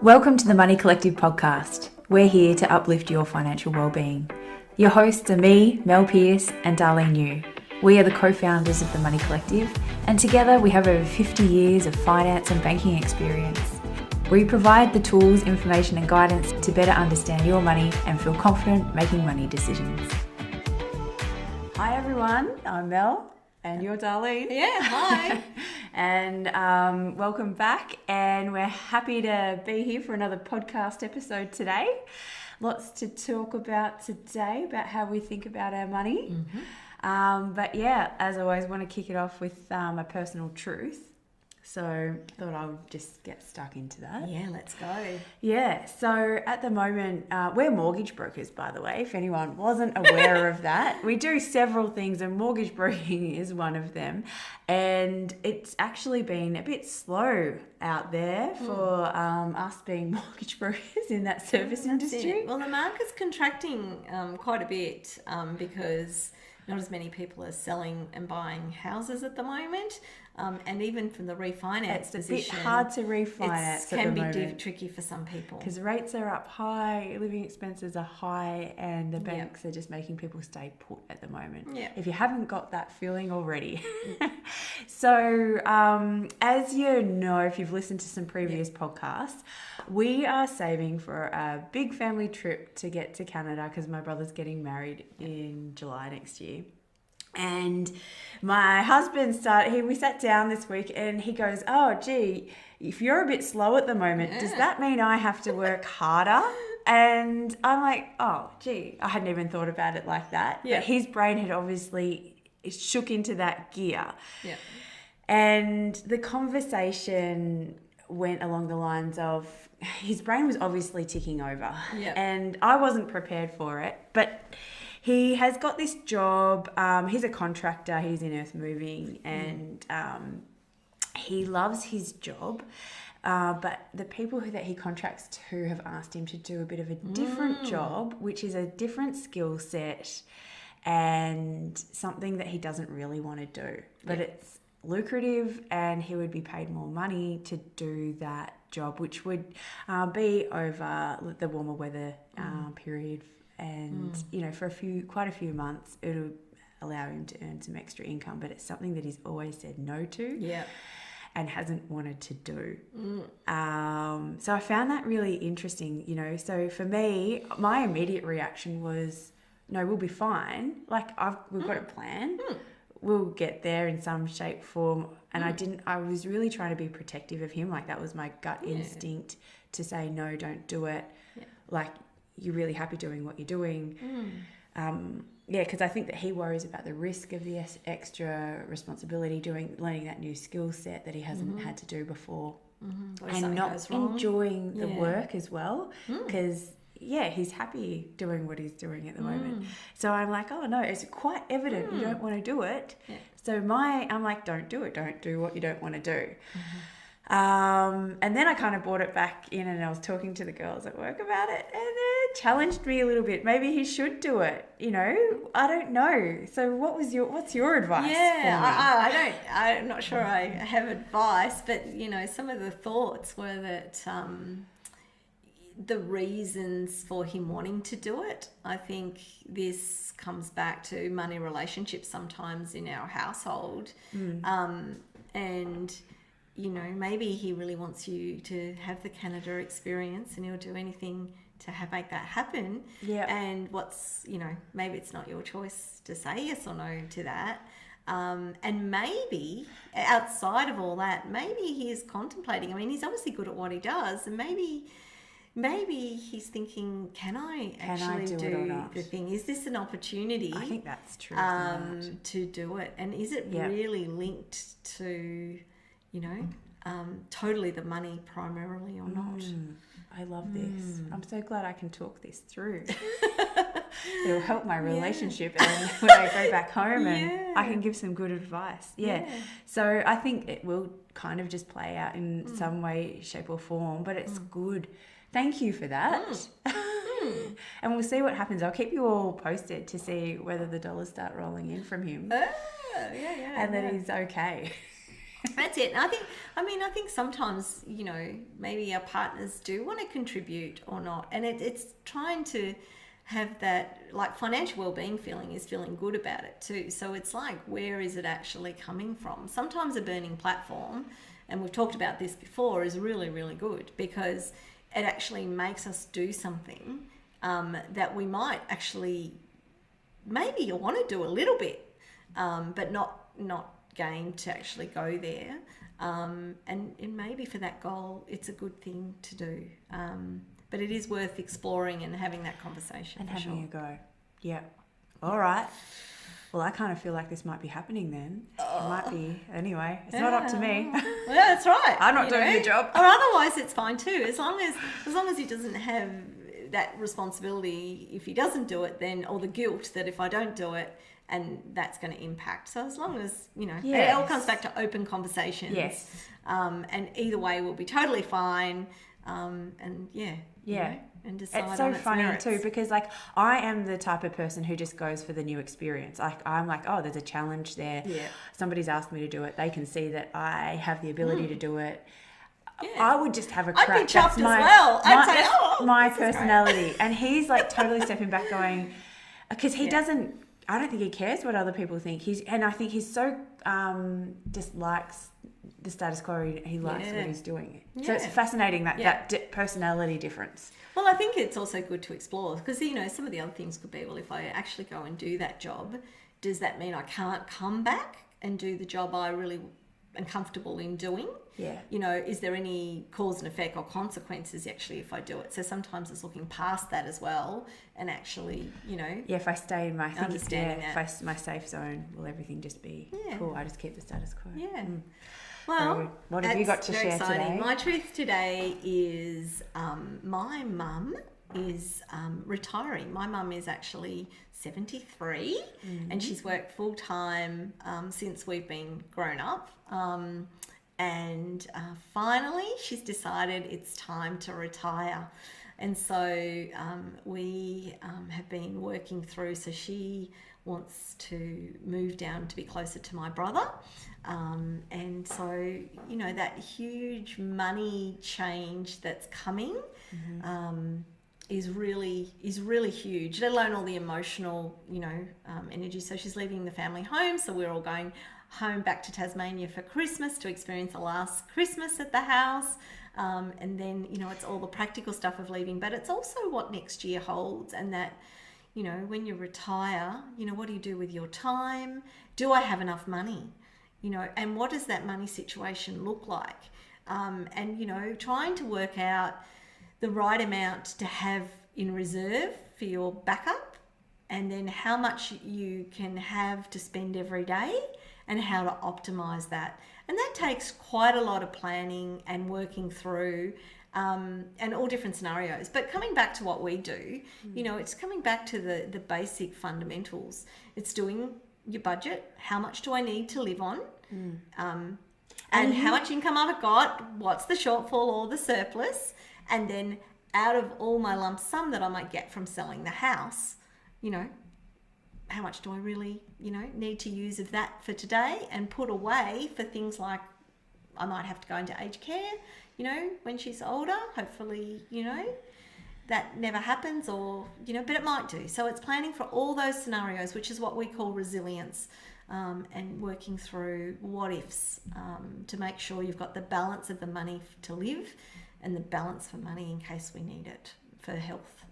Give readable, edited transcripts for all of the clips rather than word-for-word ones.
Welcome to the Money Collective podcast. We're here to uplift your financial well-being. Your hosts are me, Mel Pierce, and Darlene New. We are the co-founders of the Money Collective, and together we have over 50 years of finance and banking experience. We provide the tools, information and guidance to better understand your money and feel confident making money decisions. Hi everyone, I'm Mel. And you're Darlene. Yeah, hi. And welcome back. And we're happy to be here for another podcast episode today. Lots to talk about today, about how we think about our money. Mm-hmm. But yeah, as always, I want to kick it off with a personal truth. So thought I would just get stuck into that. Yeah, let's go. Yeah, so at the moment, we're mortgage brokers, by the way, if anyone wasn't aware of that. We do several things and mortgage broking is one of them. And it's actually been a bit slow out there for us being mortgage brokers in that service industry. Well, the market's contracting quite a bit because not as many people are selling and buying houses at the moment. And even from the refinance position, it's a bit hard to refinance. It can be tricky for some people because rates are up high, living expenses are high, and the banks are just making people stay put at the moment. Yeah. If you haven't got that feeling already. So, as you know, if you've listened to some previous podcasts, we are saving for a big family trip to get to Canada because my brother's getting married in July next year. And my husband we sat down this week and he goes, oh, gee, if you're a bit slow at the moment, does that mean I have to work harder? And I'm like, oh, gee, I hadn't even thought about it like that. Yeah. But his brain had obviously shook into that gear. Yeah. And the conversation went along the lines of his brain was obviously ticking over. Yeah. And I wasn't prepared for it. But he has got this job. He's a contractor. He's in earth moving and he loves his job. But the people that he contracts to have asked him to do a bit of a different job, which is a different skill set and something that he doesn't really want to do. But it's lucrative and he would be paid more money to do that job, which would be over the warmer weather period. And, you know, for quite a few months, it'll allow him to earn some extra income, but it's something that he's always said no to and hasn't wanted to do. So I found that really interesting, you know. So for me, my immediate reaction was, no, we'll be fine. Like, we've got a plan. We'll get there in some shape, form. And I was really trying to be protective of him. Like, that was my gut instinct to say, no, don't do it. Yeah. Like, you're really happy doing what you're doing. Because I think that he worries about the risk of the extra responsibility, learning that new skill set that he hasn't had to do before, and not enjoying the work as well. Because he's happy doing what he's doing at the moment. So I'm like, oh no, it's quite evident you don't want to do it. Yeah. So I'm like, don't do it. Don't do what you don't want to do. And then I kind of brought it back in and I was talking to the girls at work about it and it challenged me a little bit. Maybe he should do it, you know, I don't know. So what's your advice? I'm not sure I have advice, but you know, some of the thoughts were that, the reasons for him wanting to do it, I think this comes back to money relationships sometimes in our household. And you know, maybe he really wants you to have the Canada experience and he'll do anything to make that happen. Yeah. And maybe it's not your choice to say yes or no to that. And maybe outside of all that, maybe he is contemplating. I mean, he's obviously good at what he does, and maybe he's thinking, can I actually do the thing? Is this an opportunity? I think that's true. To do it, and is it really linked to, you know, totally the money primarily or not? I love this. I'm so glad I can talk this through. It'll help my relationship and when I go back home and I can give some good advice. So I think it will kind of just play out in some way, shape or form, but it's good. Thank you for that. And we'll see what happens. I'll keep you all posted to see whether the dollars start rolling in from him. And that he's okay. That's it. And I think sometimes, you know, maybe our partners do want to contribute or not. And it's trying to have that, like, financial well-being feeling is feeling good about it too. So it's like, where is it actually coming from? Sometimes a burning platform, and we've talked about this before, is really, really good because it actually makes us do something that we might actually maybe want to do a little bit, but not game to actually go there. And maybe for that goal, it's a good thing to do. But it is worth exploring and having that conversation. And for having sure. a go. Yeah. All right. Well, I kind of feel like this might be happening then. It might be. Anyway, it's not up to me. Well, that's right. I'm not doing the job. Or otherwise, it's fine too. As long as he doesn't have that responsibility, if he doesn't do it, then, or the guilt that if I don't do it, and that's going to impact. So as long as, you know, it all comes back to open conversations. Yes. And either way will be totally fine. And Yeah. you know, and decide It's so on its funny merits. too, because like I am the type of person who just goes for the new experience. Like I'm like, oh, there's a challenge there. Yeah. Somebody's asked me to do it. They can see that I have the ability to do it. Yeah. I would just have a I'd crack. be chuffed as well. I'd say, oh, my this is great. personality. And he's like totally stepping back going, because he Yeah. doesn't, I don't think he cares what other people think. And I think he's so, just likes the status quo. He likes Yeah. what he's doing. So it's Yeah. fascinating that, Yeah. personality difference. Well, I think it's also good to explore because, you know, some of the other things could be, well, if I actually go and do that job, does that mean I can't come back and do the job I really am comfortable in doing? Yeah. You know, is there any cause and effect or consequences actually if I do it? So sometimes it's looking past that as well and actually, you know. Yeah, if I stay in my Understanding that. my safe zone, will everything just be cool? I just keep the status quo. Yeah. Mm. Well, What have you got to very share exciting. today? My truth today is my mum is retiring. My mum is actually 73 and she's worked full time since we've been grown up. And finally, she's decided it's time to retire. And so we have been working through, so she wants to move down to be closer to my brother. And so, you know, that huge money change that's coming is really huge, let alone all the emotional, you know, energy. So she's leaving the family home. So we're all going home back to Tasmania for Christmas to experience the last Christmas at the house. And then, you know, it's all the practical stuff of leaving, but it's also what next year holds and that, you know, when you retire, you know, what do you do with your time? Do I have enough money? You know, and what does that money situation look like? And, you know, trying to work out the right amount to have in reserve for your backup and then how much you can have to spend every day and how to optimize that. And that takes quite a lot of planning and working through and all different scenarios. But coming back to what we do, you know, it's coming back to the basic fundamentals. It's doing your budget. How much do I need to live on? And how much income I've got? What's the shortfall or the surplus? And then out of all my lump sum that I might get from selling the house, you know, how much do I really, you know, need to use of that for today and put away for things like I might have to go into aged care, you know, when she's older, hopefully, you know, that never happens or, you know, but it might do. So it's planning for all those scenarios, which is what we call resilience, and working through what ifs to make sure you've got the balance of the money to live and the balance for money in case we need it for health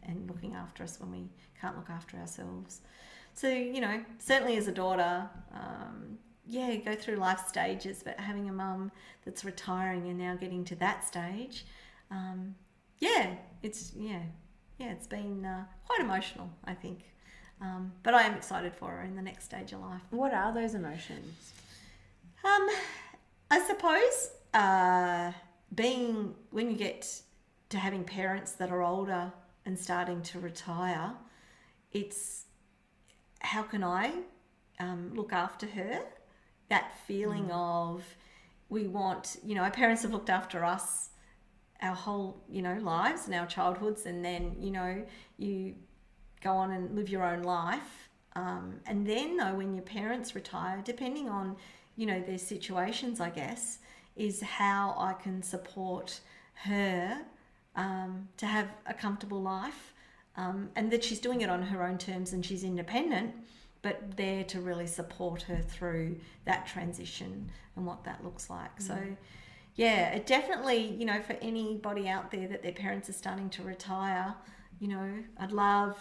and looking after us when we can't look after ourselves. So, you know, certainly as a daughter, go through life stages, but having a mum that's retiring and now getting to that stage, it's been quite emotional, I think. But I am excited for her in the next stage of life. What are those emotions? I suppose when you get to having parents that are older and starting to retire, it's how can I look after her? That feeling of we want, you know, our parents have looked after us our whole, you know, lives and our childhoods, and then, you know, you go on and live your own life. And then though, when your parents retire, depending on, their situations, I guess, is how I can support her to have a comfortable life, and that she's doing it on her own terms and she's independent, but there to really support her through that transition and what that looks like. So yeah, it definitely, for anybody out there that their parents are starting to retire, I'd love,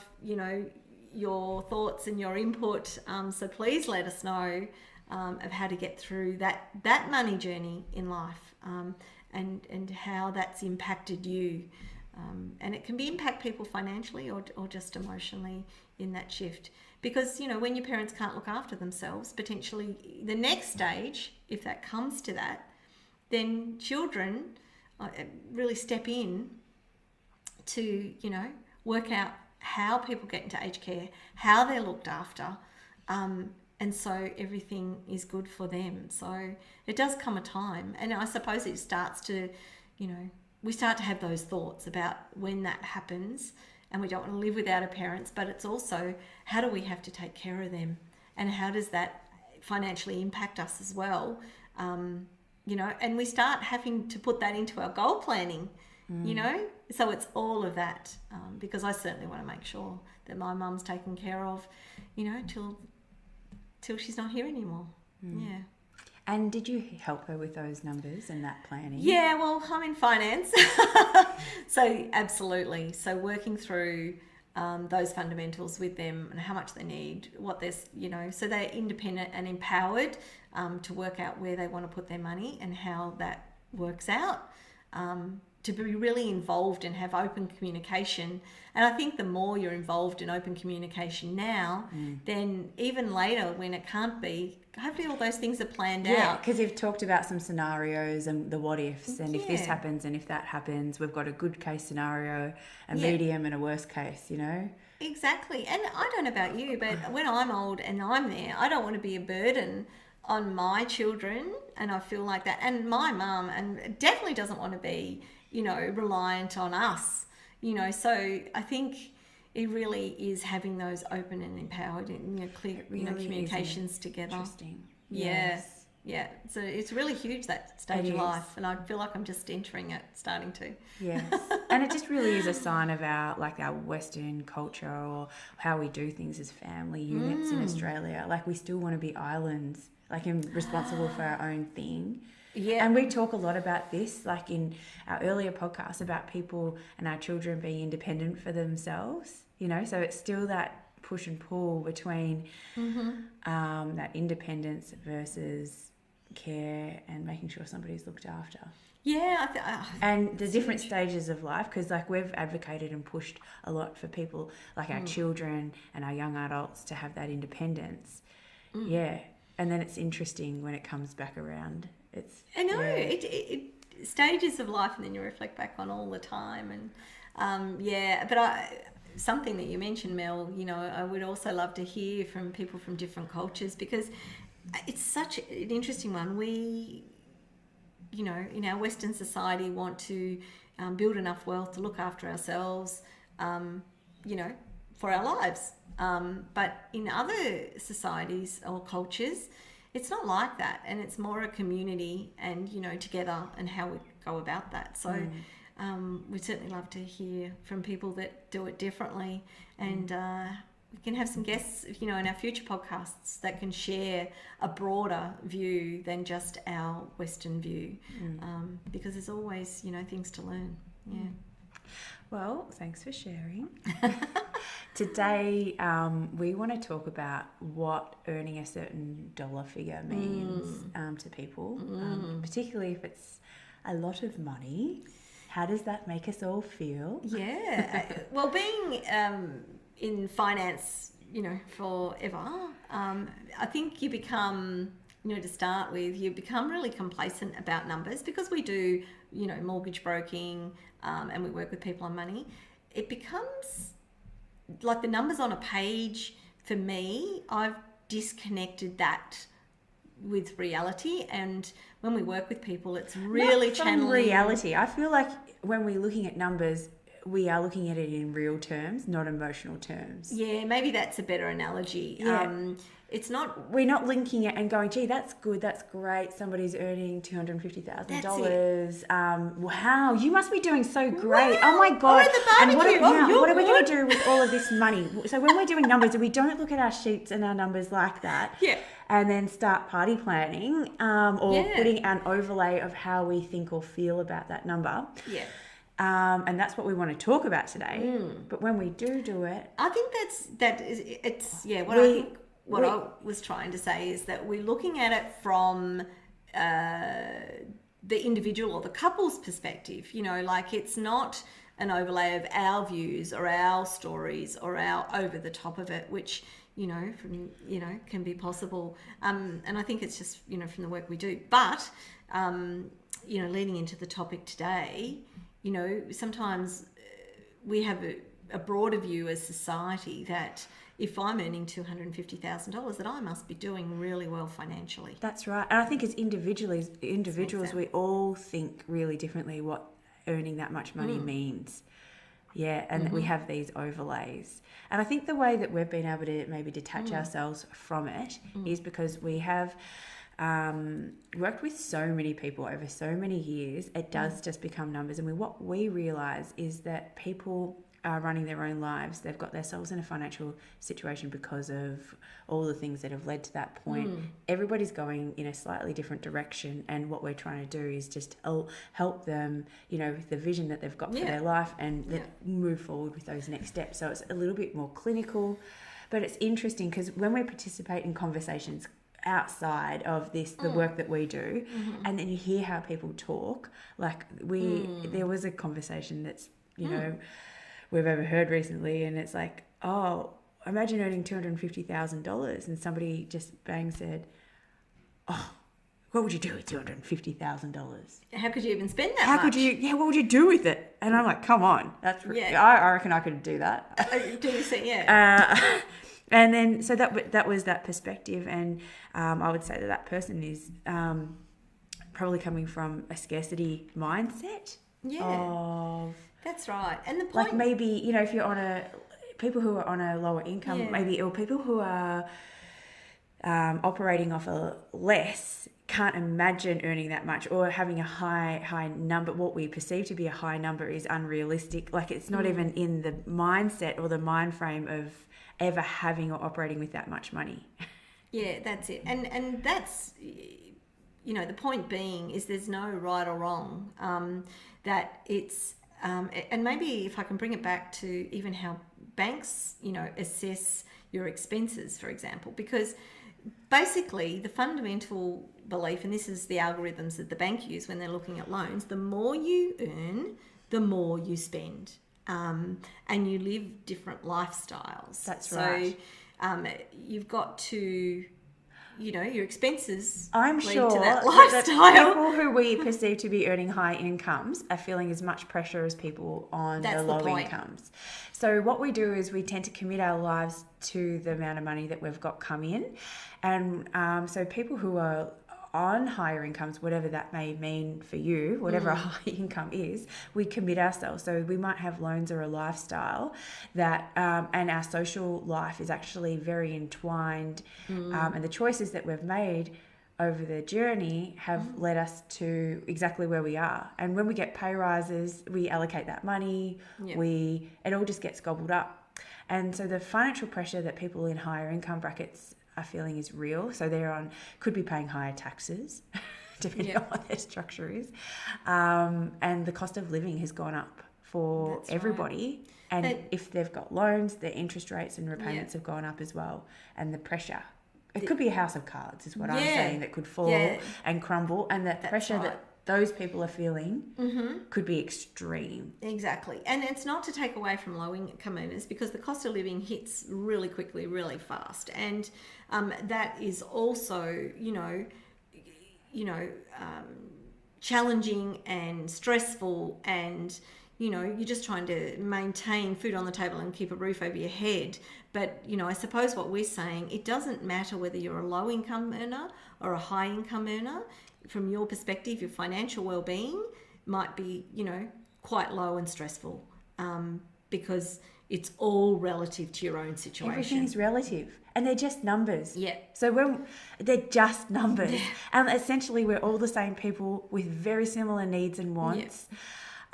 your thoughts and your input. So please let us know of how to get through that money journey in life, and how that's impacted you. And it can impact people financially or just emotionally in that shift. Because, when your parents can't look after themselves, potentially the next stage, if that comes to that, then children really step in to, work out how people get into aged care, how they're looked after, and so everything is good for them. So it does come a time, and I suppose it starts to, we start to have those thoughts about when that happens, and we don't want to live without our parents, but it's also how do we have to take care of them, and how does that financially impact us as well, and we start having to put that into our goal planning, so it's all of that, because I certainly want to make sure that my mum's taken care of, till she's not here anymore. Yeah. And did you help her with those numbers and that planning? Yeah, well, I'm in finance. So absolutely. So working through those fundamentals with them and how much they need, what they're, so they're independent and empowered to work out where they want to put their money and how that works out. To be really involved and have open communication. And I think the more you're involved in open communication now, then even later when it can't be, hopefully all those things are planned out. Yeah, because you've talked about some scenarios and the what ifs, and if this happens and if that happens, we've got a good case scenario, a medium and a worst case, Exactly. And I don't know about you, but when I'm old and I'm there, I don't want to be a burden on my children, and I feel like that. And my mum and definitely doesn't want to be, reliant on us, so I think it really is having those open and empowered and clear communications together. Interesting. Yes. Yeah. So it's really huge, that stage of life, and I feel like I'm just entering it, starting to. Yes. And it just really is a sign of our Western culture, or how we do things as family units in Australia. Like, we still want to be islands, and responsible for our own thing. Yeah. And we talk a lot about this, like in our earlier podcast, about people and our children being independent for themselves, so it's still that push and pull between that independence versus care and making sure somebody's looked after. Yeah. And the different stages of life, because we've advocated and pushed a lot for people, our children and our young adults, to have that independence. Yeah. And then it's interesting when it comes back around. I know it stages of life, and then you reflect back on all the time, and but something that you mentioned, Mel, I would also love to hear from people from different cultures, because it's such an interesting one. We, in our Western society, want to build enough wealth to look after ourselves, for our lives, but in other societies or cultures, it's not like that, and it's more a community and, together, and how we go about that. So we'd certainly love to hear from people that do it differently, and we can have some guests, in our future podcasts that can share a broader view than just our Western view, because there's always, things to learn. Yeah. Well, thanks for sharing. Today, we want to talk about what earning a certain dollar figure means to people, particularly if it's a lot of money. How does that make us all feel? Yeah. Well, being in finance, forever, I think you become, to start with, you become really complacent about numbers, because we do, mortgage broking, and we work with people on money. It becomes like the numbers on a page. For me, I've disconnected that with reality, and when we work with people, it's really Not from channeling reality. I feel like when we're looking at numbers, we are looking at it in real terms, not emotional terms. Yeah, maybe that's a better analogy. Yeah. It's not. We're not linking it and going, gee, that's good, that's great. Somebody's earning $250,000. Wow, you must be doing so great. Wow. Oh my God! Or at the barbecue. What are we going to do with all of this money? So when we're doing numbers, we don't look at our sheets and our numbers like that. Yeah. And then start party planning, or putting an overlay of how we think or feel about that number. Yeah. And that's what we want to talk about today. But when we do it, I think what I was trying to say is that we're looking at it from the individual or the couple's perspective. You know, like it's not an overlay of our views or our stories or our over the top of it, which can be possible. And I think it's just from the work we do. But leading into the topic today, sometimes we have a broader view as society that if I'm earning $250,000, that I must be doing really well financially. That's right. And I think as individuals, we all think really differently what earning that much money means. Yeah, and we have these overlays. And I think the way that we've been able to maybe detach ourselves from it is because we have worked with so many people over so many years. It does just become numbers. And what we realise is that people are running their own lives. They've got themselves in a financial situation because of all the things that have led to that point. Everybody's going in a slightly different direction, and what we're trying to do is just help them, with the vision that they've got for their life and move forward with those next steps. So it's a little bit more clinical, but it's interesting because when we participate in conversations outside of this, the work that we do, and then you hear how people talk, like there was a conversation that's, we've ever heard recently, and it's like, oh, imagine earning $250,000, and somebody just bang said, oh, what would you do with $250,000? How could you even spend that much? What would you do with it? And I'm like, come on, I reckon I could do that. Do you see? And then, so that was that perspective, and I would say that person is probably coming from a scarcity mindset. Yeah, that's right. And the point, like maybe if you're people who are on a lower income, maybe, or people who are operating off a less, can't imagine earning that much, or having a high number. What we perceive to be a high number is unrealistic. Like it's not even in the mindset or the mind frame of ever having or operating with that much money. Yeah, that's it. And that's, the point being is there's no right or wrong. That it's, and maybe if I can bring it back to even how banks, assess your expenses, for example, because basically the fundamental belief, and this is the algorithms that the bank use when they're looking at loans, the more you earn, the more you spend. And you live different lifestyles. That's right. So you've got to, your expenses I'm lead sure to that lifestyle. That people who we perceive to be earning high incomes are feeling as much pressure as people on the low incomes. So what we do is we tend to commit our lives to the amount of money that we've got come in. And so people who are on higher incomes, whatever that may mean for you, whatever a high income is, we commit ourselves. So we might have loans or a lifestyle that, and our social life is actually very entwined. And the choices that we've made over the journey have led us to exactly where we are. And when we get pay rises, we allocate that money. It all just gets gobbled up. And so the financial pressure that people in higher income brackets are feeling is real. So could be paying higher taxes, depending on what their structure is. And the cost of living has gone up for everybody. Right. And if they've got loans, their interest rates and repayments have gone up as well. And the pressure. It could be a house of cards is what I'm saying, that could fall and crumble. And that pressure that those people are feeling could be extreme. Exactly. And it's not to take away from low income earners, because the cost of living hits really quickly, really fast. And that is also, challenging and stressful, and, you're just trying to maintain food on the table and keep a roof over your head. But, I suppose what we're saying, it doesn't matter whether you're a low income earner or a high income earner. From your perspective, your financial well-being might be, quite low and stressful. because it's all relative to your own situation. Everything's relative, and they're just numbers. Yeah. So they're just numbers, and essentially we're all the same people with very similar needs and wants.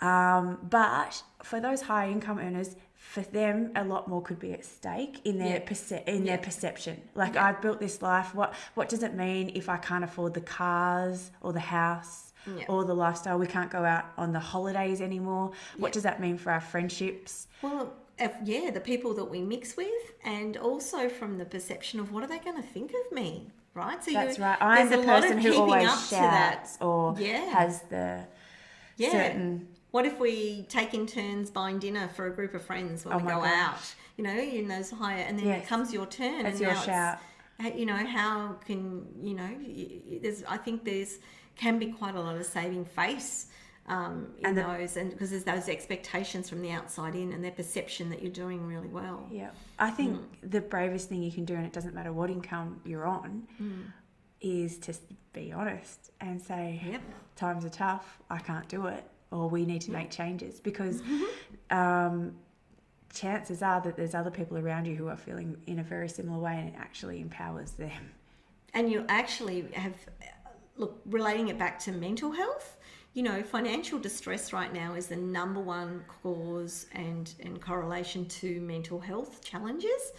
But for those high income earners, for them, a lot more could be at stake in their their perception. Like, I've built this life. What does it mean if I can't afford the cars or the house or the lifestyle? We can't go out on the holidays anymore. What does that mean for our friendships? Well, the people that we mix with, and also from the perception of what are they going to think of me, right? So that's right. I'm the person who always shouts or has the certain... What if we take in turns buying dinner for a group of friends when we go out? You know, in those higher, and then it comes your turn. It's and your now shout. You know, how can, you know, I think can be quite a lot of saving face in those, and because there's those expectations from the outside in and their perception that you're doing really well. Yeah. I think the bravest thing you can do, and it doesn't matter what income you're on, is to be honest and say, times are tough, I can't do it, or we need to make changes, because chances are that there's other people around you who are feeling in a very similar way, and it actually empowers them. And you actually have, relating it back to mental health, you know, financial distress right now is the number one cause and correlation to mental health challenges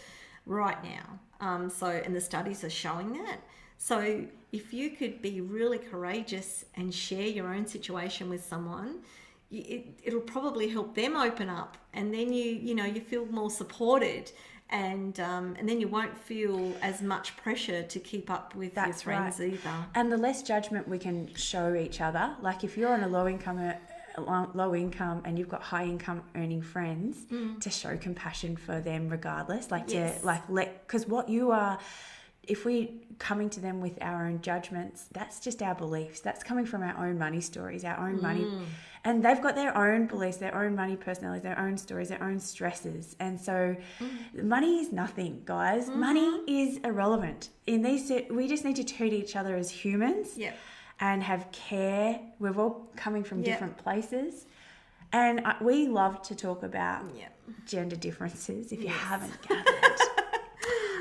right now. And the studies are showing that. So if you could be really courageous and share your own situation with someone, it'll probably help them open up, and then you feel more supported, and then you won't feel as much pressure to keep up with your friends either. And the less judgment we can show each other, like if you're on a low income and you've got high income earning friends, to show compassion for them regardless, because what you are, if we're coming to them with our own judgments, that's just our beliefs. That's coming from our own money stories, our own money. And they've got their own beliefs, their own money personalities, their own stories, their own stresses. And so money is nothing, guys. Money is irrelevant. We just need to treat each other as humans and have care. We're all coming from different places. And we love to talk about gender differences, if you haven't gathered.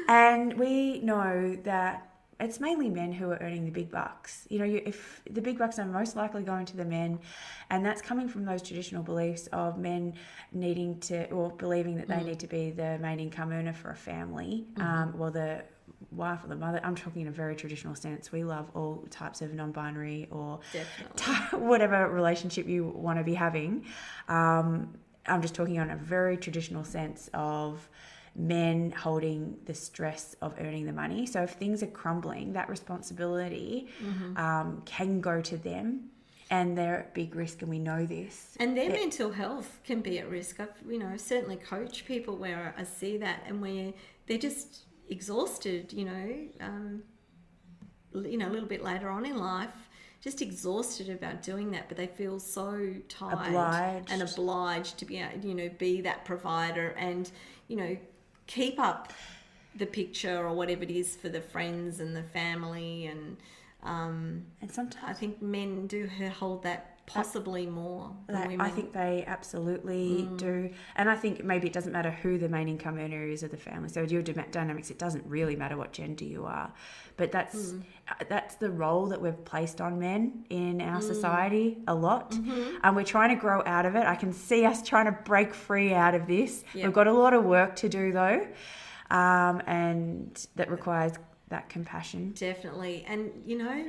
And we know that it's mainly men who are earning the big bucks. You know, if the big bucks are most likely going to the men, and that's coming from those traditional beliefs of men needing to, or believing that they need to be the main income earner for a family, or the wife or the mother. I'm talking in a very traditional sense. We love all types of non-binary or whatever relationship you want to be having. I'm just talking on a very traditional sense of men holding the stress of earning the money. So if things are crumbling, that responsibility can go to them, and they're at big risk, and we know this. And their mental health can be at risk. I've certainly coached people where I see that, and where they're just exhausted, a little bit later on in life, just exhausted about doing that, but they feel so tired and obliged to be, be that provider and, keep up the picture or whatever it is for the friends and the family, and sometimes I think men do hold that possibly more than women. I think they absolutely do, and I think maybe it doesn't matter who the main income earner is of the family. So your dynamics, it doesn't really matter what gender you are, but that's the role that we've placed on men in our society a lot, and we're trying to grow out of it. I can see us trying to break free out of this. We've got a lot of work to do though, and that requires that compassion. Definitely. And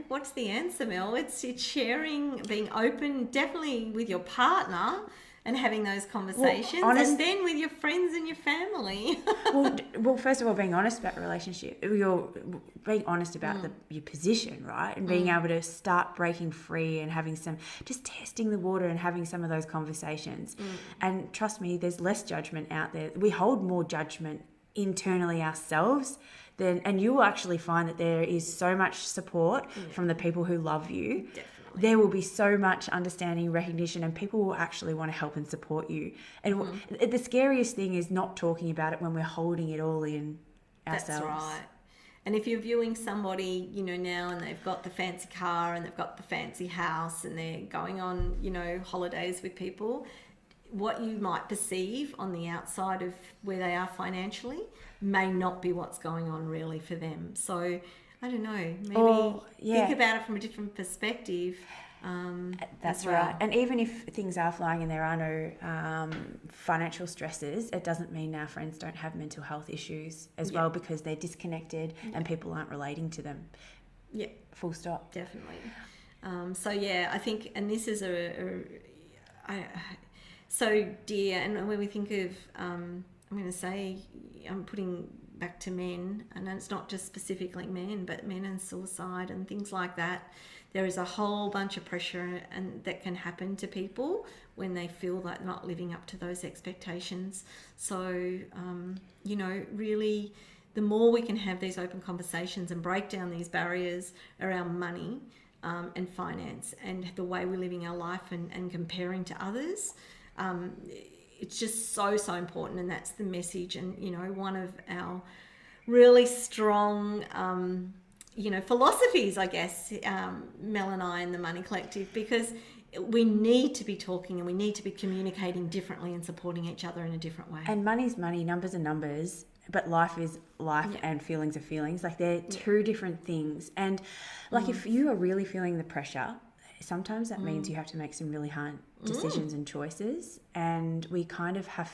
what's the answer, Mel? It's sharing, being open, definitely with your partner, and having those conversations, and then with your friends and your family. well, first of all, being honest about the relationship. You're being honest about your position, right? And being able to start breaking free and having just testing the water and having some of those conversations. And trust me, there's less judgment out there. We hold more judgment internally ourselves, and you will actually find that there is so much support from the people who love you. Definitely. There will be so much understanding, recognition, and people will actually want to help and support you. And the scariest thing is not talking about it when we're holding it all in ourselves. That's right. And if you're viewing somebody, now, and they've got the fancy car and they've got the fancy house and they're going on, holidays with people, what you might perceive on the outside of where they are financially may not be what's going on really for them. So I don't know, maybe think about it from a different perspective. That's right. And even if things are flying and there are no financial stresses, it doesn't mean our friends don't have mental health issues as well, because they're disconnected and people aren't relating to them. Yeah. Full stop. Definitely. So yeah, I think, and this is so dear. And when we think of, I'm going to say, I'm putting back to men, and it's not just specifically men, but men and suicide and things like that. There is a whole bunch of pressure and that can happen to people when they feel like they're not living up to those expectations. So, you know, really, the more we can have these open conversations and break down these barriers around money and finance and the way we're living our life and comparing to others, it's just so important. And that's the message. And, you know, one of our really strong philosophies, I guess, Mel and I in the Money Collective, because we need to be talking and we need to be communicating differently and supporting each other in a different way. And money's money, numbers are numbers, but life is life and feelings are feelings. Like, they're two different things. And like, if you are really feeling the pressure, sometimes that means you have to make some really hard decisions and choices. And we kind of have...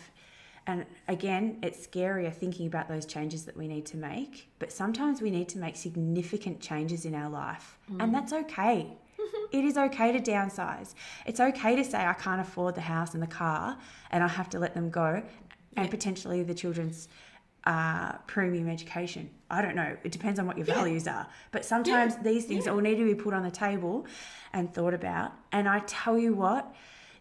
And again, it's scarier thinking about those changes that we need to make. But sometimes we need to make significant changes in our life. And that's okay. It is okay to downsize. It's okay to say, I can't afford the house and the car and I have to let them go. And potentially the children's premium education. I don't know. It depends on what your values are. But sometimes these things all need to be put on the table and thought about. And I tell you what,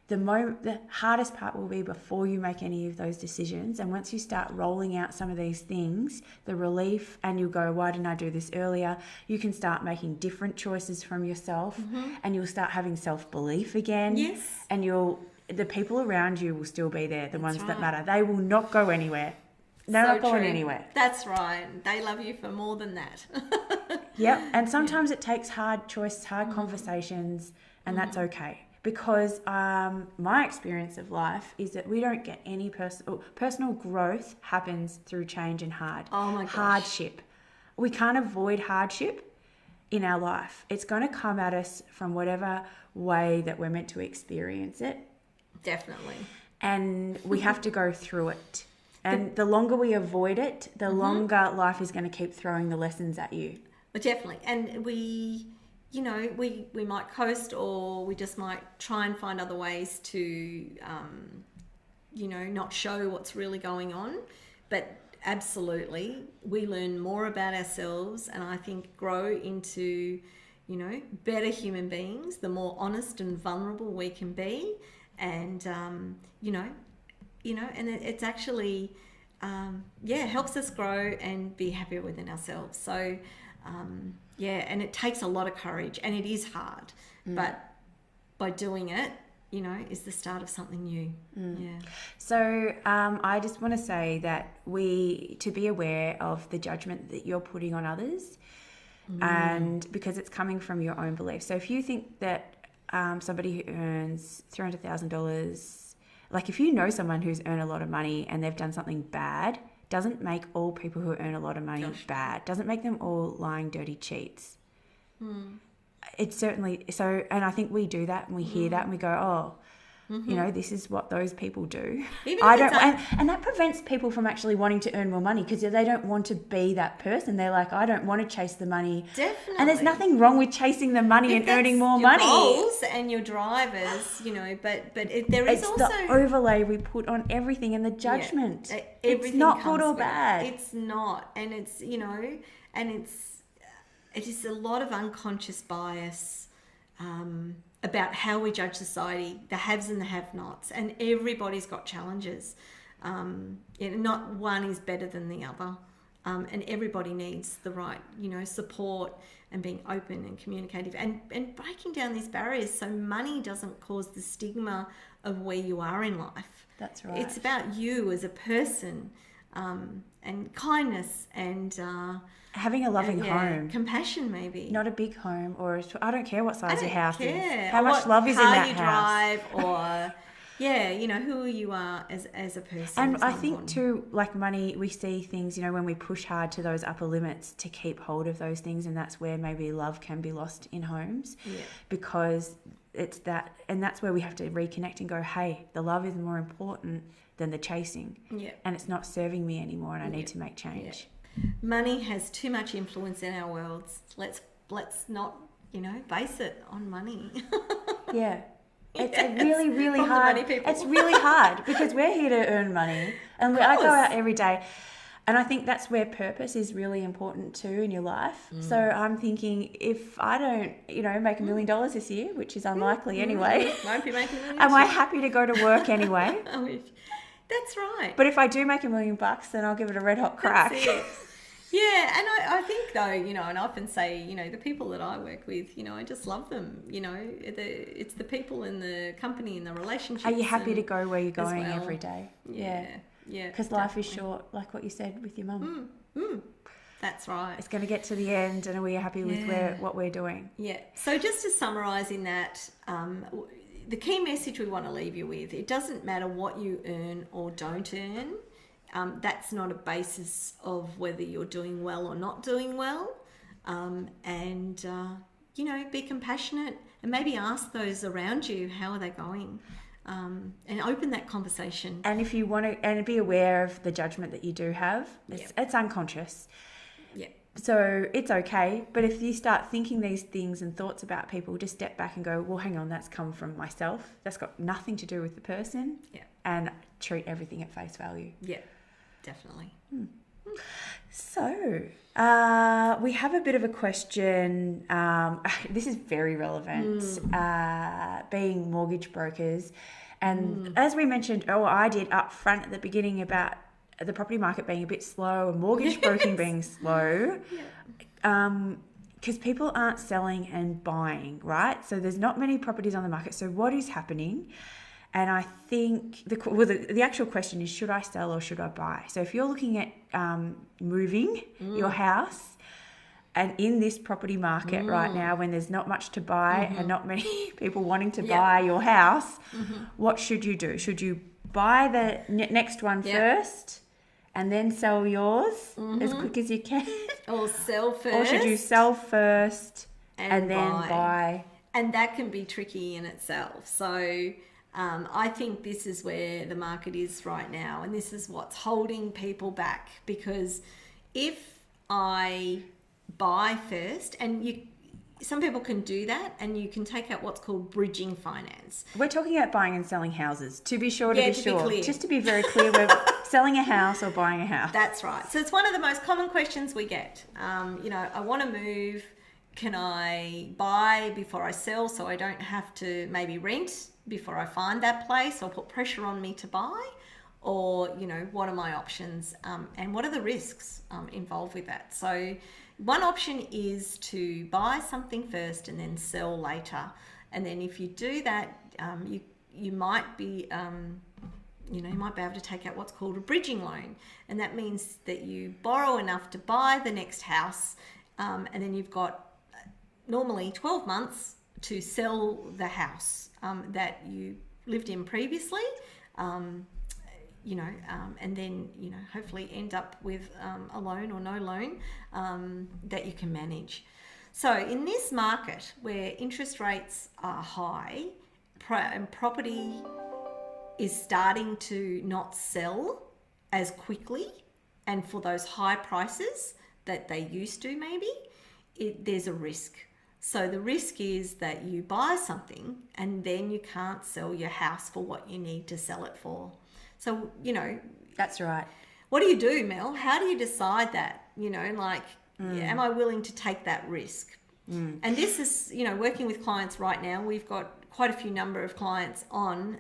the hardest part will be before you make any of those decisions. And once you start rolling out some of these things, the relief, and you'll go, why didn't I do this earlier? You can start making different choices from yourself, and you'll start having self-belief again. Yes. And the people around you will still be there, the ones that matter. They will not go anywhere. They're not going anywhere. That's right. They love you for more than that. Yep. And sometimes it takes hard choices, hard conversations, and that's okay. Because my experience of life is that we don't get any personal growth happens through change and hardship. We can't avoid hardship in our life. It's going to come at us from whatever way that we're meant to experience it. Definitely. And we have to go through it. And the longer we avoid it, the longer life is going to keep throwing the lessons at you. Well, definitely. And we might coast, or we just might try and find other ways to, not show what's really going on. But absolutely, we learn more about ourselves, and I think grow into, better human beings, the more honest and vulnerable we can be. And, and it's actually, helps us grow and be happier within ourselves. So, and it takes a lot of courage, and it is hard, but by doing it, is the start of something new. Yeah. So I just want to say that to be aware of the judgment that you're putting on others, and because it's coming from your own beliefs. So if you think that somebody who earns $300,000, like if you know someone who's earned a lot of money and they've done something bad, doesn't make all people who earn a lot of money bad. Doesn't make them all lying, dirty cheats. It's certainly so, and I think we do that and we hear that and we go, this is what those people do. And that prevents people from actually wanting to earn more money, because they don't want to be that person. They're like, I don't want to chase the money. Definitely. And there's nothing wrong with chasing the money and earning more money. Goals and your drivers, but there is also the overlay we put on everything and the judgment. Yeah, it's not good or bad. It's not, and it's it is a lot of unconscious bias about how we judge society, the haves and the have-nots, and everybody's got challenges. Not one is better than the other, and everybody needs the right, support and being open and communicative and breaking down these barriers so money doesn't cause the stigma of where you are in life. That's right. It's about you as a person, and kindness and having a loving home, compassion, maybe not a big home, or I don't care what size your house is. How How much love is in that house? Drive, or Yeah, you know, who you are as a person. And is I more think important. too, like money, we see things, you know, when we push hard to those upper limits to keep hold of those things, and that's where maybe love can be lost in homes. Yeah. Because it's that, and that's where we have to reconnect and go, hey, the love is more important than the chasing. Yeah. And it's not serving me anymore, and I need to make change. Money has too much influence in our worlds. Let's not, you know, base it on money. Yeah. It's Yes, really, really from the hard. money people. It's really hard because we're here to earn money, and I go course. out every day, and I think that's where purpose is really important too in your life. So I'm thinking, if I don't, you know, make $1 million this year, which is unlikely anyway, Won't be making millions. am I happy to go to work anyway? I wish. That's right. But if I do make $1 million, then I'll give it a red hot crack. That's it. Yeah, and I think though, you know, and I often say, you know, the people that I work with, you know, I just love them. You know, it's the people in the company and the relationships. Are you happy to go where you're as going well. every day? Yeah. Yeah. Because life is short, like what you said with your mum. That's right. It's going to get to the end, and are we happy with what we're doing? Yeah. So just to summarise in that, the key message we want to leave you with, it doesn't matter what you earn or don't earn. That's not a basis of whether you're doing well or not doing well. You know, be compassionate and maybe ask those around you, how are they going? And open that conversation. And if you want to, and be aware of the judgment that you do have, it's unconscious. Yeah. So it's okay. But if you start thinking these things and thoughts about people, just step back and go, well, hang on, that's come from myself. That's got nothing to do with the person. Yeah. And treat everything at face value. Yeah, definitely. So we have a bit of a question. This is very relevant. Being mortgage brokers. And as we mentioned, I did up front at the beginning about the property market being a bit slow and mortgage broking being slow. Because people aren't selling and buying, right? So there's not many properties on the market. So what is happening? And I think the actual question is, should I sell or should I buy? So if you're looking at moving your house, and in this property market right now, when there's not much to buy and not many people wanting to buy your house, what should you do? Should you buy the next one first and then sell yours as quick as you can? Or sell first. Or should you sell first and then buy? And that can be tricky in itself. So I think this is where the market is right now, and this is what's holding people back, because if I buy first, and some people can do that, and you can take out what's called bridging finance. We're talking about buying and selling houses, to be sure, Be sure. clear. Just to be very clear, we're selling a house or buying a house. That's right. So it's one of the most common questions we get. You know, I want to move. Can I buy before I sell so I don't have to maybe rent before I find that place or put pressure on me to buy? Or, you know, what are my options and what are the risks involved with that? So one option is to buy something first and then sell later. And then if you do that, you might be... you know, you might be able to take out what's called a bridging loan. And that means that you borrow enough to buy the next house, and then you've got normally 12 months to sell the house that you lived in previously, you know, and then, you know, hopefully end up with a loan or no loan that you can manage. So in this market where interest rates are high and property is starting to not sell as quickly and for those high prices that they used to, maybe, there's a risk. So the risk is that you buy something and then you can't sell your house for what you need to sell it for. So, you know... That's right. What do you do, Mel? How do you decide that? You know, like, am I willing to take that risk? And this is, you know, working with clients right now, we've got quite a few number of clients on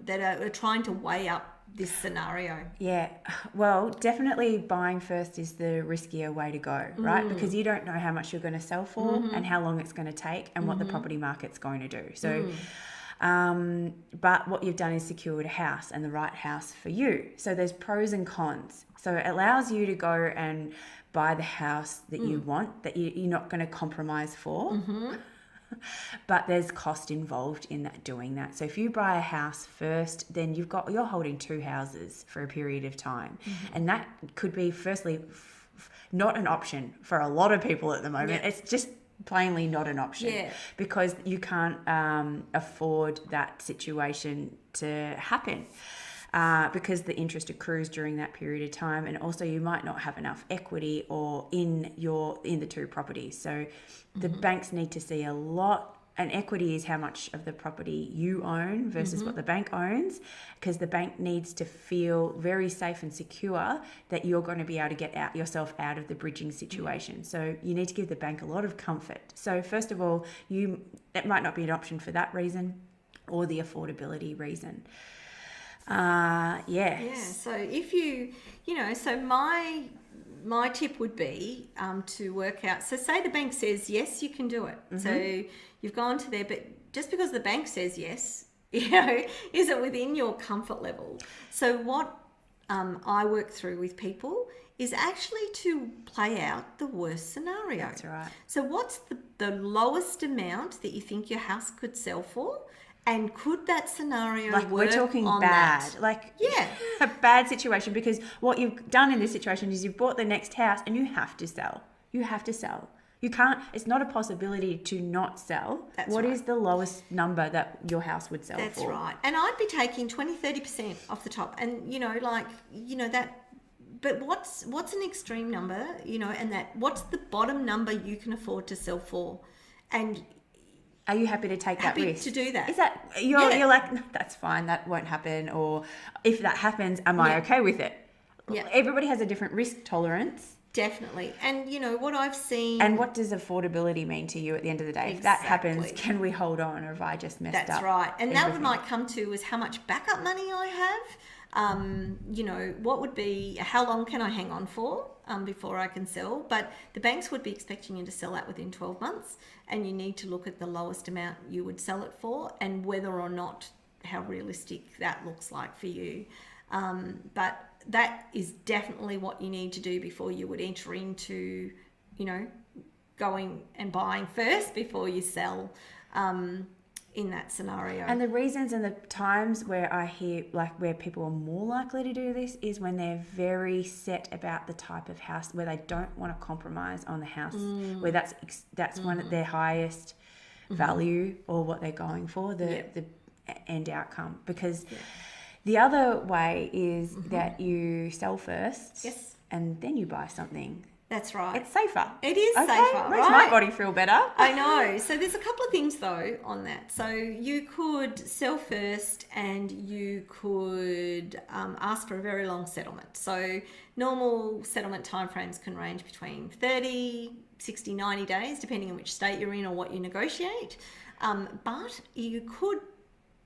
that are trying to weigh up this scenario. Yeah, well, definitely buying first is the riskier way to go, right? Because you don't know how much you're going to sell for and how long it's going to take and what the property market's going to do. So, but what you've done is secured a house and the right house for you. So there's pros and cons. So it allows you to go and buy the house that you want, that you're not going to compromise for. but there's cost involved in that, doing that. So if you buy a house first, then you're holding two houses for a period of time, and that could be firstly not an option for a lot of people at the moment. It's just plainly not an option because you can't afford that situation to happen. Because the interest accrues during that period of time, and also you might not have enough equity or in the two properties. So the banks need to see a lot, and equity is how much of the property you own versus what the bank owns, because the bank needs to feel very safe and secure that you're going to be able to get yourself out of the bridging situation. So you need to give the bank a lot of comfort. So first of all, that might not be an option for that reason or the affordability reason. So if so my tip would be to work out. So say the bank says yes, you can do it. So you've gone to there, but just because the bank says yes, is it within your comfort level? So what I work through with people is actually to play out the worst scenario. That's right. So what's the lowest amount that you think your house could sell for? And could that scenario work we're talking on bad, that? A bad situation, because what you've done in this situation is you've bought the next house and you have to sell. You have to sell. You can't, it's not a possibility to not sell. What is the lowest number that your house would sell for? That's right. And I'd be taking 20-30% off the top. And, that, but what's an extreme number, and what's the bottom number you can afford to sell for? And are you happy to take that risk? Happy to do that. Is that, you're like, no, that's fine, that won't happen. Or if that happens, am I okay with it? Yeah. Everybody has a different risk tolerance. Definitely. And, what I've seen... And what does affordability mean to you at the end of the day? If that happens, can we hold on, or have I just messed up? That's right. And everything? That might come to is how much backup money I have. What would be... How long can I hang on for before I can sell? But the banks would be expecting you to sell that within 12 months. And you need to look at the lowest amount you would sell it for and whether or not how realistic that looks like for you. But that is definitely what you need to do before you would enter into, going and buying first before you sell in that scenario. And the reasons and the times where I hear, where people are more likely to do this is when they're very set about the type of house, where they don't want to compromise on the house, where that's one of their highest value or what they're going for, the end outcome. Because the other way is that you sell first and then you buy something. That's right. It's safer. It is safer, right? Makes my body feel better. I know. So there's a couple of things though on that. So you could sell first and you could ask for a very long settlement. So normal settlement timeframes can range between 30, 60, 90 days, depending on which state you're in or what you negotiate. But you could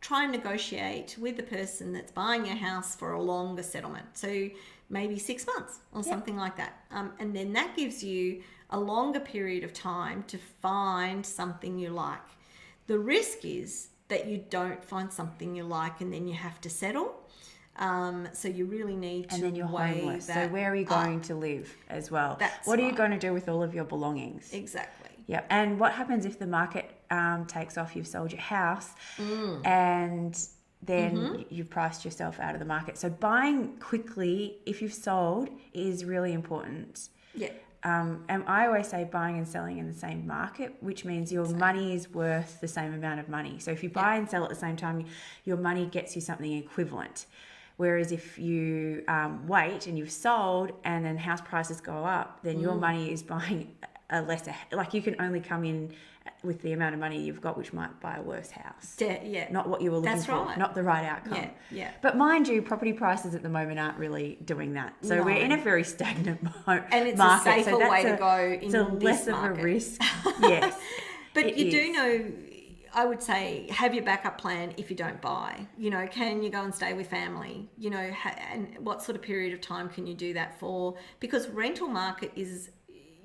try and negotiate with the person that's buying your house for a longer settlement. So maybe 6 months or something like that. And then that gives you a longer period of time to find something you like. The risk is that you don't find something you like and then you have to settle. So you really need to and then you're homeless. So where are you going to live as well? What are you going to do with all of your belongings? Exactly. Yeah. And what happens if the market takes off, you've sold your house and then you've priced yourself out of the market. So buying quickly, if you've sold, is really important. Yeah. And I always say buying and selling in the same market, which means your money is worth the same amount of money. So if you buy and sell at the same time, your money gets you something equivalent. Whereas if you wait and you've sold and then house prices go up, then your money is buying a lesser, you can only come in with the amount of money you've got, which might buy a worse house. Not what you were looking for, not the right outcome. Yeah. But mind you, property prices at the moment aren't really doing that. So we're in a very stagnant market. And it's a safer way to go in it's a less of a risk. Yes. But you do know, I would say, have your backup plan if you don't buy. Can you go and stay with family? And what sort of period of time can you do that for? Because rental market is...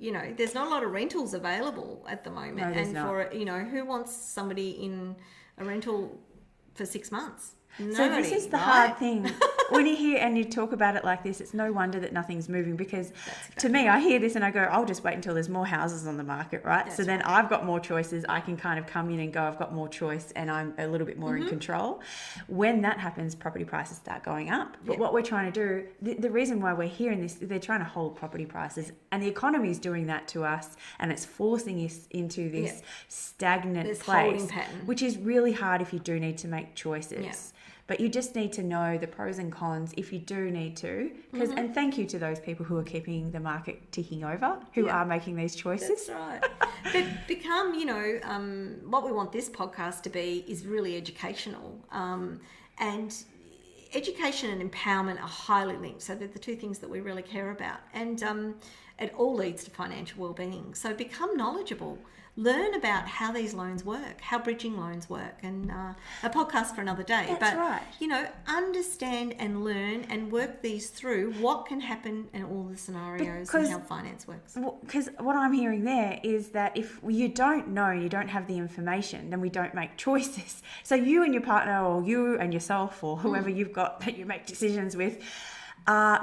there's not a lot of rentals available at the moment. No, there's and not. For, who wants somebody in a rental for 6 months? Nobody, So this is the hard thing when you hear and you talk about it like this, it's no wonder that nothing's moving, because to me, I hear this and I go, I'll just wait until there's more houses on the market, right? So then I've got more choices. I can kind of come in and go, I've got more choice and I'm a little bit more in control. When that happens, property prices start going up. But what we're trying to do, the reason why we're hearing this, they're trying to hold property prices, and the economy is doing that to us, and it's forcing us into this stagnant place, which is really hard if you do need to make choices. Yeah. But you just need to know the pros and cons if you do need to. And thank you to those people who are keeping the market ticking over, who are making these choices. That's right. But become, what we want this podcast to be is really educational. And education and empowerment are highly linked. So they're the two things that we really care about. And it all leads to financial well-being. So become knowledgeable. Learn about how these loans work, how bridging loans work, and a podcast for another day. That's right. Understand and learn and work these through what can happen in all the scenarios and how finance works. Because what I'm hearing there is that if you don't know, you don't have the information, then we don't make choices. So you and your partner, or you and yourself, or whoever you've got that you make decisions with,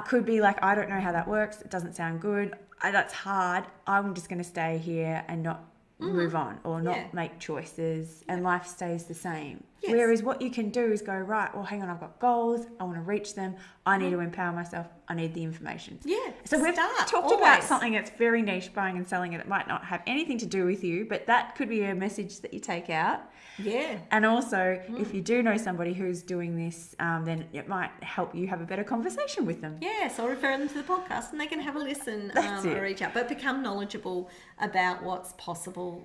could be like, I don't know how that works. It doesn't sound good. That's hard. I'm just going to stay here and not move on, or not make choices, and life stays the same. Yes. Whereas what you can do is go, right, well, hang on, I've got goals, I want to reach them, I need to empower myself, I need the information. Yeah. So we've talked about something that's very niche, buying and selling it. It might not have anything to do with you, but that could be a message that you take out. Yeah. And also, if you do know somebody who's doing this, then it might help you have a better conversation with them. Yes, I'll refer them to the podcast and they can have a listen or reach out. But become knowledgeable about what's possible.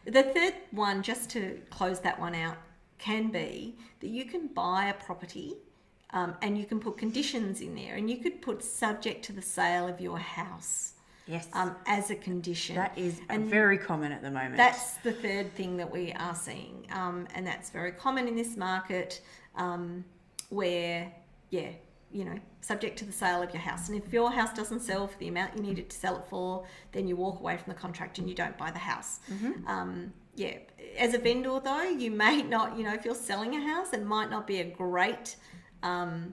The third one, just to close that one out, can be that you can buy a property and you can put conditions in there, and you could put subject to the sale of your house. Yes. As a condition. That is very common at the moment. That's the third thing that we are seeing. And that's very common in this market where, subject to the sale of your house. And if your house doesn't sell for the amount you need it to sell it for, then you walk away from the contract and you don't buy the house. As a vendor, though, you may not, if you're selling a house, it might not be a great...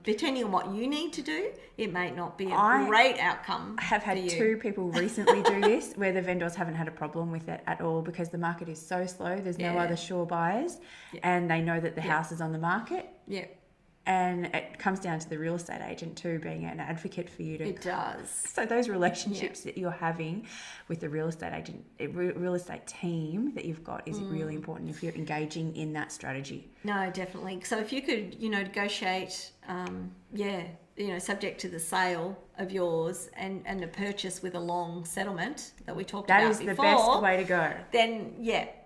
depending on what you need to do, it may not be a great outcome. I have had two people recently do this where the vendors haven't had a problem with it at all, because the market is so slow. There's no other sure buyers, and they know that the house is on the market. Yeah. And it comes down to the real estate agent too, being an advocate for you to... It does. So those relationships that you're having with the real estate agent, real estate team that you've got is really important if you're engaging in that strategy. No, definitely. So if you could, negotiate, subject to the sale of yours and a purchase with a long settlement that we talked about before. That is the best way to go. Then,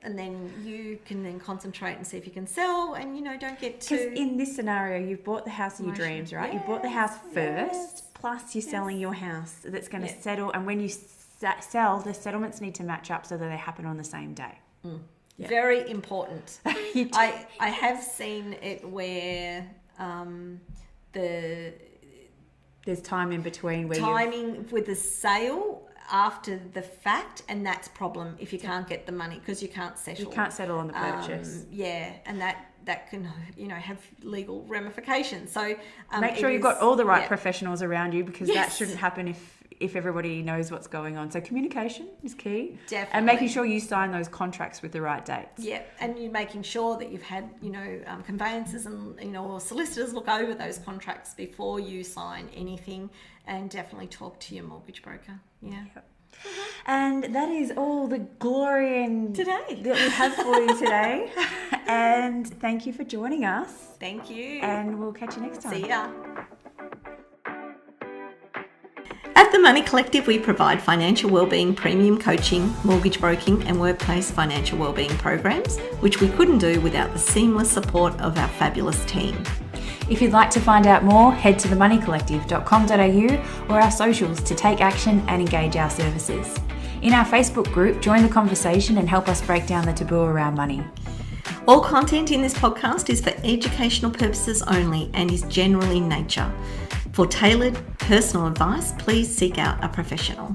and then you can then concentrate and see if you can sell, and, don't get too... Because in this scenario, you've bought the house of your dreams, right? Yes. You bought the house first, plus you're selling your house that's going to settle, and when you sell, the settlements need to match up so that they happen on the same day. Yeah. Very important. I have seen it where there's time in between where timing with the sale after the fact, and that's problem if you can't get the money because you can't settle. You can't settle on the purchase. And that can have legal ramifications. So make sure you've got all the right professionals around you, because that shouldn't happen if everybody knows what's going on. So communication is key. Definitely. And making sure you sign those contracts with the right dates. Yeah, and you're making sure that you've had, conveyancers and, or solicitors look over those contracts before you sign anything, and definitely talk to your mortgage broker. Yeah. Yep. And that is all the glory that we have for you today. And thank you for joining us. Thank you. And we'll catch you next time. See ya. At the Money Collective, we provide financial wellbeing, premium coaching, mortgage broking and workplace financial wellbeing programs, which we couldn't do without the seamless support of our fabulous team. If you'd like to find out more, head to themoneycollective.com.au or our socials to take action and engage our services. In our Facebook group, join the conversation and help us break down the taboo around money. All content in this podcast is for educational purposes only and is general in nature. For tailored personal advice, please seek out a professional.